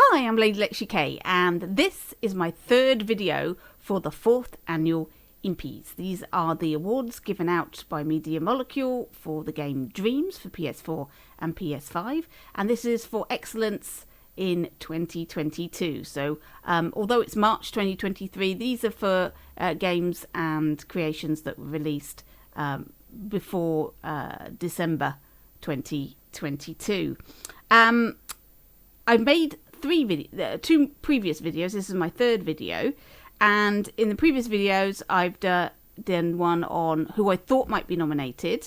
Hi, I'm Lady Lexi K, and this is my third video for the 4th annual Impies. These are the awards given out by Media Molecule for the game Dreams for PS4 and PS5, and this is for excellence in 2022. So although it's March 2023, these are for games and creations that were released before December 2022. I've made two previous videos. This is my third video, and in the previous videos I've done one on who I thought might be nominated,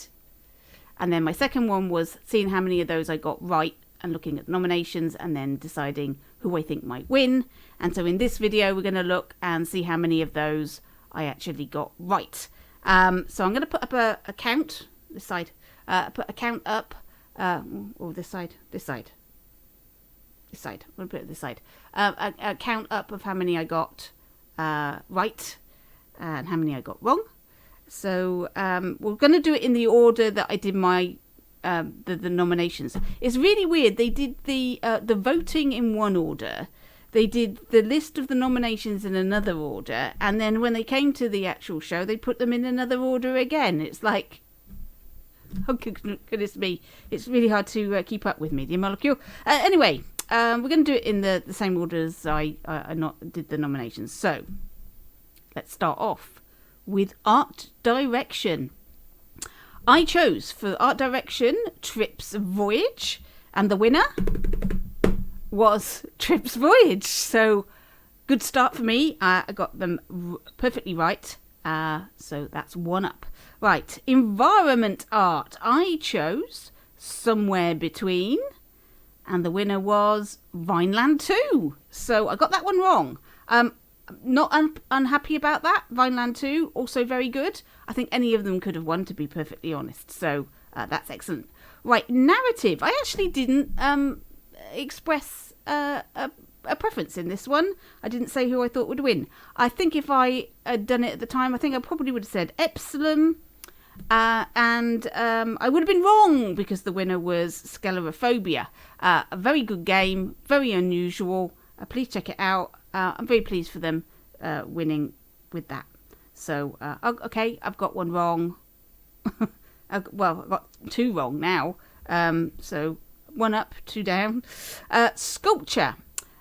and then my second one was seeing how many of those I got right and looking at nominations and then deciding who I think might win. And so in this video we're going to look and see how many of those I actually got right. So I'm going to put up a count this side, put a count up, or this side. I'm going to put it this side. A count up of how many I got right and how many I got wrong. So we're going to do it in the order that I did my the nominations. It's really weird. They did the voting in one order. They did the list of the nominations in another order, and then when they came to the actual show, they put them in another order again. It's like, oh goodness me, it's really hard to keep up with Media Molecule. Anyway. We're going to do it in the same order as I did the nominations. So, let's start off with art direction. I chose for art direction Trip's Voyage, and the winner was Trip's Voyage. So, good start for me. I got them perfectly right. So, that's one up. Right, environment art. I chose Somewhere Between. And the winner was Vineland 2. So I got that one wrong. Not unhappy about that. Vineland 2, also very good. I think any of them could have won, to be perfectly honest. So that's excellent. Right, narrative. I actually didn't express a preference in this one. I didn't say who I thought would win. I think if I had done it at the time, I think I probably would have said Epsilon. And I would have been wrong because the winner was Sclerophobia. A very good game, very unusual. Please check it out. I'm very pleased for them winning with that. So, okay, I've got one wrong. I've got two wrong now. So, one up, two down. Sculpture.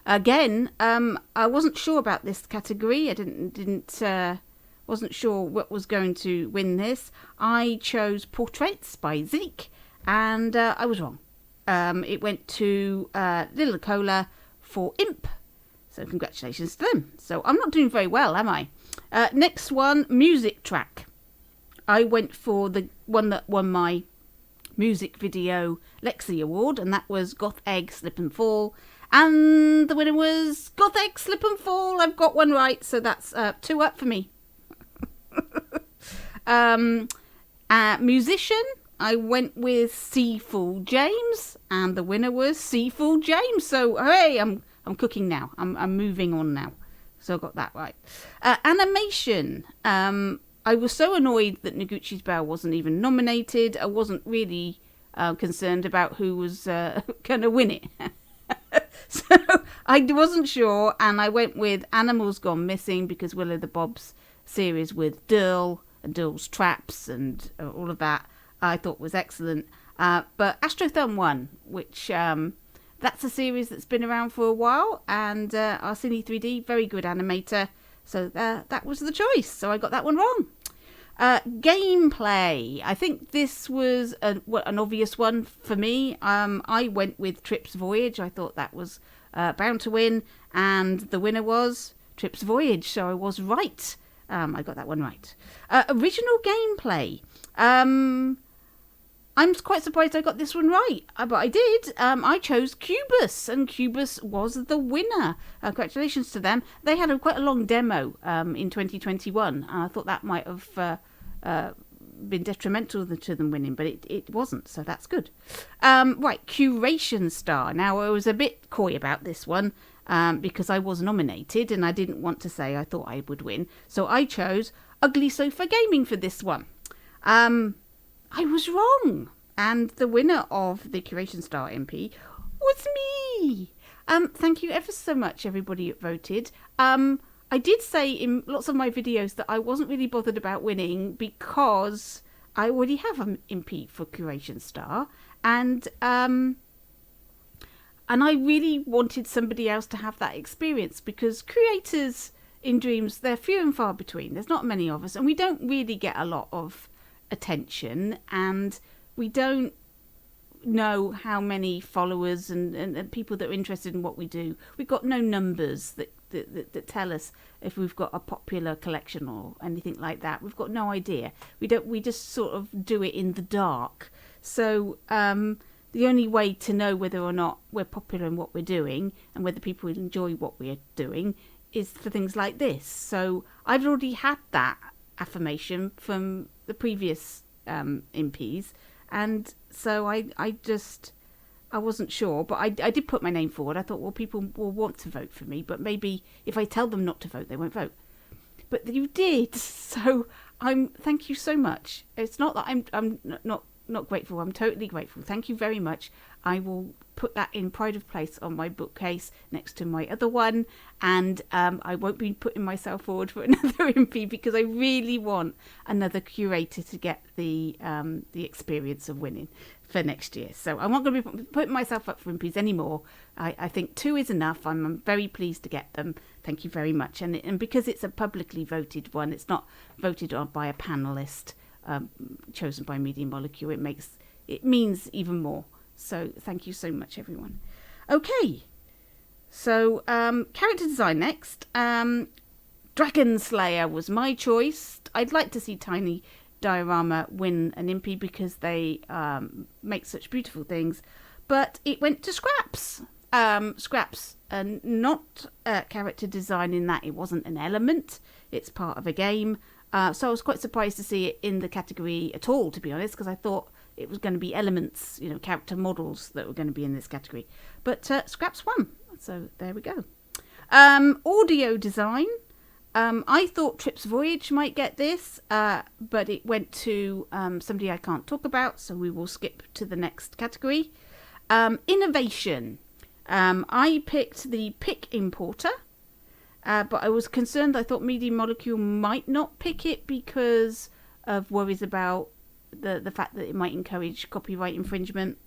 Again, I wasn't sure about this category. I wasn't sure what was going to win this. I chose Portraits by Zeke, and I was wrong. It went to Little Cola for Imp. So congratulations to them. So I'm not doing very well, am I? Next one, music track. I went for the one that won my music video Lexi Award, and that was Goth Egg Slip and Fall. And the winner was Goth Egg Slip and Fall. I've got one right, so that's 2 up for me. Musician, I went with Seafull James, and the winner was Seafull James. So hey, I'm cooking now. I'm moving on now. So I got that right. Animation. I was so annoyed that Noguchi's Bell wasn't even nominated. I wasn't really concerned about who was going to win it. So I wasn't sure, and I went with Animals Gone Missing because Will o' the Bob's series with Dirl and Dirl's Traps and all of that I thought was excellent. But Astrotherm won, which that's a series that's been around for a while, and Arsini 3D, very good animator. So that was the choice. So I got that one wrong. Gameplay. I think this was an obvious one for me. I went with Trip's Voyage. I thought that was bound to win, and the winner was Trip's Voyage. So I was right. I got that one right. Original gameplay. I'm quite surprised I got this one right, but I did. I chose Cubus, and Cubus was the winner. Congratulations to them. They had quite a long demo in 2021, and I thought that might have been detrimental to them winning, but it wasn't, so that's good. Right, Curation Star. Now, I was a bit coy about this one. Because I was nominated and I didn't want to say I thought I would win. So I chose Ugly Sofa Gaming for this one. I was wrong. And the winner of the Curation Star MP was me. Thank you ever so much, everybody that voted. I did say in lots of my videos that I wasn't really bothered about winning because I already have an Impy for Curation Star, and I really wanted somebody else to have that experience, because creators in Dreams, they're few and far between. There's not many of us, and we don't really get a lot of attention, and we don't know how many followers and people that are interested in what we do. We've got no numbers that tell us if we've got a popular collection or anything like that. We've got no idea. We just sort of do it in the dark. So the only way to know whether or not we're popular in what we're doing and whether people enjoy what we're doing is for things like this. So I've already had that affirmation from the previous MPs, and so I wasn't sure, but I did put my name forward. I thought, well, people will want to vote for me, but maybe if I tell them not to vote, they won't vote. But you did, so thank you so much. It's not that I'm not grateful. I'm totally grateful. Thank you very much. I will put that in pride of place on my bookcase next to my other one, and I won't be putting myself forward for another MP because I really want another curator to get the experience of winning for next year. So I'm not going to be putting myself up for MPs anymore. I think 2 is enough. I'm very pleased to get them. Thank you very much. And because it's a publicly voted one, it's not voted on by a panelist chosen by Media Molecule. It means even more. So thank you so much, everyone. Okay, so character design next. Dragon Slayer was my choice. I'd like to see Tiny Diorama win an Impy because they make such beautiful things, but it went to Scraps. Scraps, and not character design in that it wasn't an element. It's part of a game. So I was quite surprised to see it in the category at all, to be honest, because I thought it was going to be elements, character models that were going to be in this category. But Scraps won, so there we go. Audio design. I thought Trip's Voyage might get this, but it went to somebody I can't talk about, so we will skip to the next category. Innovation. I picked the Pick Importer. But I was concerned. I thought Media Molecule might not pick it because of worries about the fact that it might encourage copyright infringement.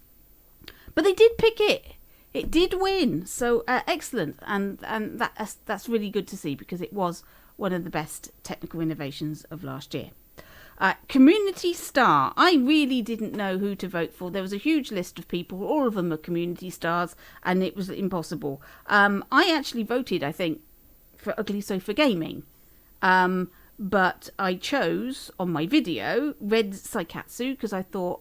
But they did pick it. It did win. So excellent. And that's really good to see, because it was one of the best technical innovations of last year. Community Star. I really didn't know who to vote for. There was a huge list of people. All of them are community stars, and it was impossible. I actually voted, I think, for Ugly Sofa Gaming, but I chose on my video Red Saikatsu because I thought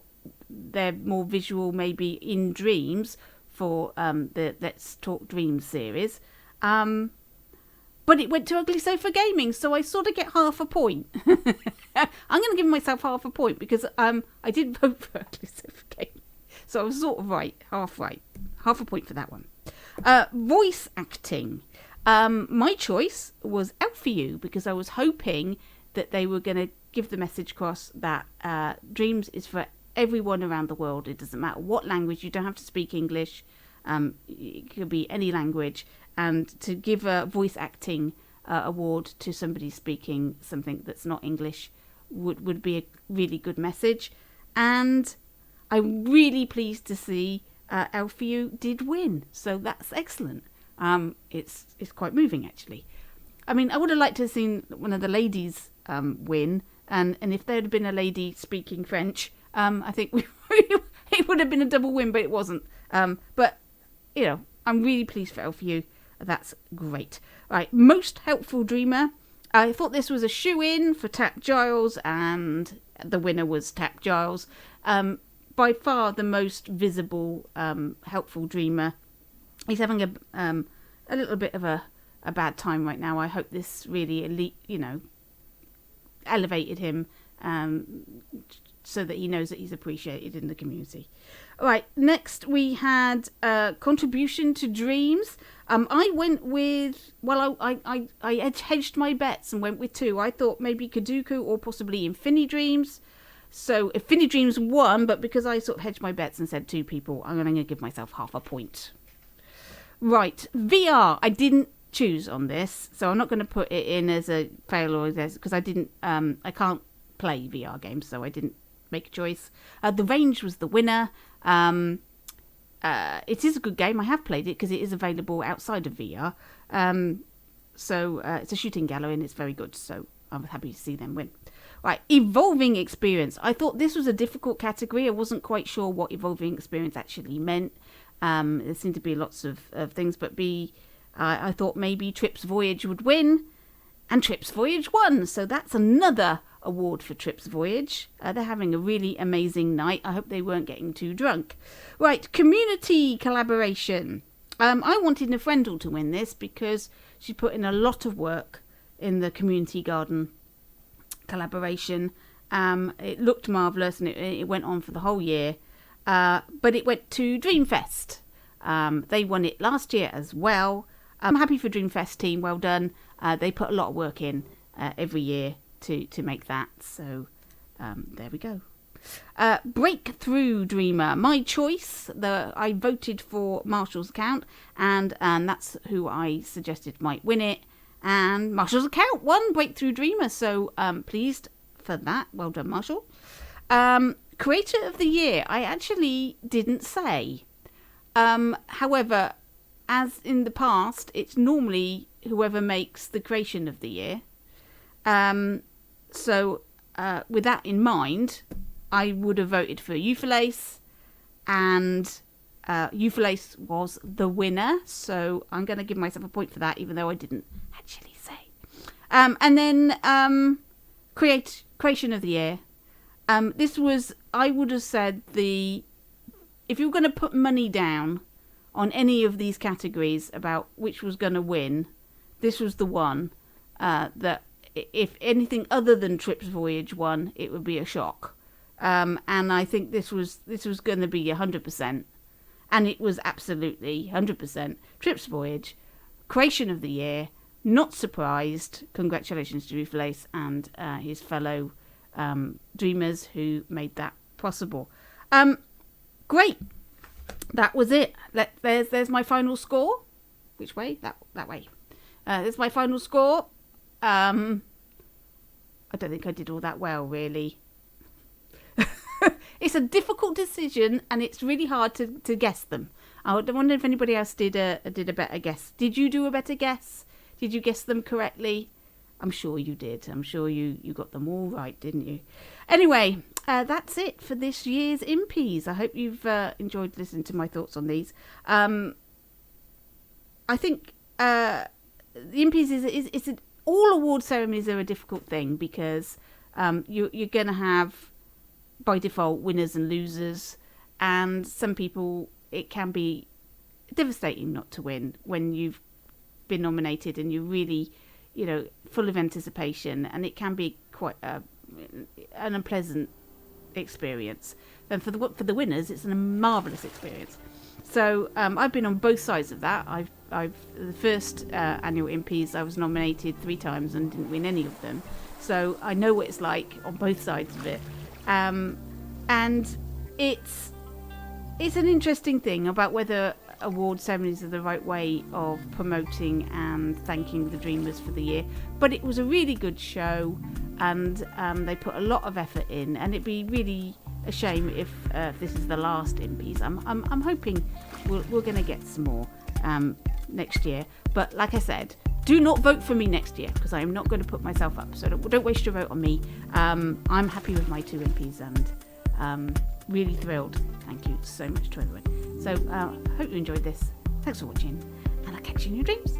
they're more visual, maybe in Dreams, for the Let's Talk Dreams series, but it went to Ugly Sofa Gaming, so I sort of get half a point. I'm going to give myself half a point because I did vote for Ugly Sofa Gaming, so I was sort of right, half a point for that one. Voice acting. My choice was Elfie because I was hoping that they were going to give the message across that Dreams is for everyone around the world. It doesn't matter what language. You don't have to speak English. It could be any language. And to give a voice acting award to somebody speaking something that's not English would be a really good message. And I'm really pleased to see Elfie did win. So that's excellent. It's quite moving, actually. I mean, I would have liked to have seen one of the ladies win, and if there had been a lady speaking French, I think it would have been a double win, but it wasn't. But I'm really pleased for Elfie. That's great. Right, most helpful dreamer. I thought this was a shoe-in for Tap Giles, and the winner was Tap Giles. By far the most visible helpful dreamer. He's having a little bit of a bad time right now. I hope this really elevated him so that he knows that he's appreciated in the community. All right, next we had contribution to Dreams. I went with, I hedged my bets and went with 2. I thought maybe Kaduku or possibly Infini Dreams. So Infini Dreams won, but because I sort of hedged my bets and said 2 people, I'm going to give myself half a point. Right, VR. I didn't choose on this, so I'm not going to put it in as a fail or this because I didn't. I can't play VR games, so I didn't make a choice. The Range was the winner. It is a good game. I have played it because it is available outside of VR. So it's a shooting gallery and it's very good. So I'm happy to see them win. Right, evolving experience. I thought this was a difficult category. I wasn't quite sure what evolving experience actually meant. There seemed to be lots of things, but I thought maybe Trips Voyage would win, and Trips Voyage won. So that's another award for Trips Voyage. They're having a really amazing night. I hope they weren't getting too drunk. Right, community collaboration. I wanted Nefrendel to win this because she put in a lot of work in the community garden collaboration. It looked marvellous and it went on for the whole year. But it went to Dreamfest. They won it last year as well. I'm happy for Dreamfest team. Well done. They put a lot of work in every year to make that. So there we go. Breakthrough Dreamer. My choice. I voted for Marshall's account, and that's who I suggested might win it. And Marshall's account won Breakthrough Dreamer. So pleased for that. Well done, Marshall. Creator of the Year, I actually didn't say. However, as in the past, it's normally whoever makes the creation of the year. So with that in mind, I would have voted for Euphalace, and Euphalace was the winner. So I'm going to give myself a point for that, even though I didn't actually say. And then creation of the year. This was, I would have said if you were going to put money down on any of these categories about which was going to win, this was the one that if anything other than Trips Voyage won, it would be a shock. And I think this was going to be 100%. And it was absolutely 100%. Trips Voyage, creation of the year, not surprised. Congratulations to Euphalace and his fellow dreamers who made that possible. Great. That was it. There's my final score. Which way? That way. There's my final score. I don't think I did all that well, really. It's a difficult decision, and it's really hard to guess them. I wonder if anybody else did a better guess. Did you do a better guess? Did you guess them correctly? I'm sure you did. I'm sure you got them all right, didn't you? Anyway, that's it for this year's Impies. I hope you've enjoyed listening to my thoughts on these. I think the Impies is all award ceremonies are a difficult thing because you're going to have, by default, winners and losers. And some people, it can be devastating not to win when you've been nominated and you're really, full of anticipation, and it can be quite an unpleasant experience. And for the winners, it's a marvellous experience. So I've been on both sides of that. I've the first annual Impies, I was nominated 3 times and didn't win any of them. So I know what it's like on both sides of it. And it's an interesting thing about whether award ceremonies are the right way of promoting and thanking the dreamers for the year. But it was a really good show, and they put a lot of effort in, and it'd be really a shame if this is the last Impies. I'm hoping we're going to get some more next year. But like I said, do not vote for me next year, because I am not going to put myself up. So don't waste your vote on me. I'm happy with my 2 Impies and really thrilled. Thank you so much to everyone. So hope you enjoyed this. Thanks for watching, and I'll catch you in your dreams.